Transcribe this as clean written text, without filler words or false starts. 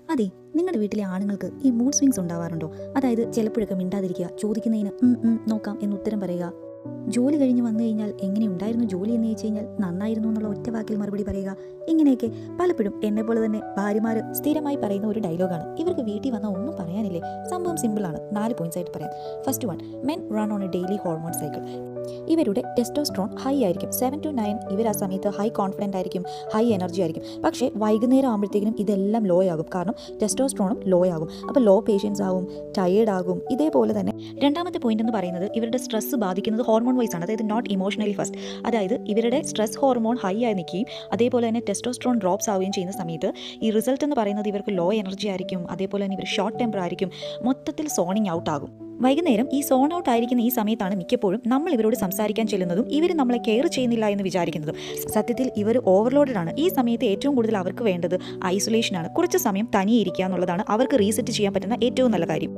അതെ, നിങ്ങളുടെ വീട്ടിലെ ആണുങ്ങൾക്ക് ഈ മൂഡ് സ്വിങ്സ് ഉണ്ടാവാറുണ്ടോ? അതായത് ചിലപ്പോഴൊക്കെ മിണ്ടാതിരിക്കുക, ചോദിക്കുന്നതിന് നോക്കാം എന്ന് ഉത്തരം പറയുക, ജോലി കഴിഞ്ഞ് വന്നു കഴിഞ്ഞാൽ എങ്ങനെയുണ്ടായിരുന്നു ജോലി എന്ന് ചോദിച്ചു കഴിഞ്ഞാൽ നന്നായിരുന്നു എന്നുള്ള ഒറ്റ വാക്കിൽ മറുപടി പറയുക. ഇങ്ങനെയൊക്കെ പലപ്പോഴും എന്നെ പോലെ തന്നെ ഭാര്യമാർ സ്ഥിരമായി പറയുന്ന ഒരു ഡയലോഗാണ്. ഇവർക്ക് വീട്ടിൽ വന്നാൽ ഒന്നും പറയാനില്ലേ? സംഭവം സിമ്പിളാണ്. 4 പോയിന്റ്സ് ആയിട്ട് പറയാം. First one, men run on A daily hormone cycle. ഇവരുടെ ടെസ്റ്റോസ്ട്രോൺ ഹൈ ആയിരിക്കും. 7 to 9 ഇവർ ആ സമയത്ത് ഹൈ കോൺഫിഡൻ്റ് ആയിരിക്കും, ഹൈ എനർജി ആയിരിക്കും. പക്ഷേ വൈകുന്നേരം ആകുമ്പോഴത്തേക്കും ഇതെല്ലാം ലോ ആകും. കാരണം ടെസ്റ്റോസ്ട്രോണും ലോ ആകും. അപ്പോൾ ലോ പേഷ്യൻസ് ആകും, ടയേർഡ് ആകും. ഇതേപോലെ തന്നെ രണ്ടാമത്തെ പോയിന്റ് എന്ന് പറയുന്നത് ഇവരുടെ സ്ട്രെസ് ബാധിക്കുന്നത് ഹോർമോൺ വൈസ് ആണ്. അതായത് നോട്ട് ഇമോഷണലി ഫസ്റ്റ്. അതായത് ഇവരുടെ സ്ട്രെസ് ഹോർമോൺ ഹൈ ആയി നിൽക്കുകയും അതേപോലെ തന്നെ ടെസ്റ്റോസ്ട്രോൺ ഡ്രോപ്സ് ആവുകയും ചെയ്യുന്ന സമയത്ത് ഈ റിസൾട്ട് എന്ന് പറയുന്നത് ഇവർക്ക് ലോ എനർജി ആയിരിക്കും. അതേപോലെ തന്നെ ഇവർ ഷോർട്ട് ടെമ്പർ ആയിരിക്കും. മൊത്തത്തിൽ സോണിങ് ഔട്ട് ആകും. വൈകുന്നേരം ഈ സോൺ ഔട്ട് ആയിരിക്കുന്ന ഈ സമയത്താണ് മിക്കപ്പോഴും നമ്മൾ ഇവരോട് സംസാരിക്കാൻ ചെല്ലുന്നതും ഇവർ നമ്മളെ കെയർ ചെയ്യുന്നില്ല എന്ന് വിചാരിക്കുന്നതും. സത്യത്തിൽ ഇവർ ഓവർലോഡഡ് ആണ്. ഈ സമയത്ത് ഏറ്റവും കൂടുതൽ അവർക്ക് വേണ്ടത് ഐസൊലേഷനാണ്. കുറച്ച് സമയം തനിയെ ഇരിക്കുക എന്നുള്ളതാണ് അവർക്ക് റീസെറ്റ് ചെയ്യാൻ പറ്റുന്ന ഏറ്റവും നല്ല കാര്യം.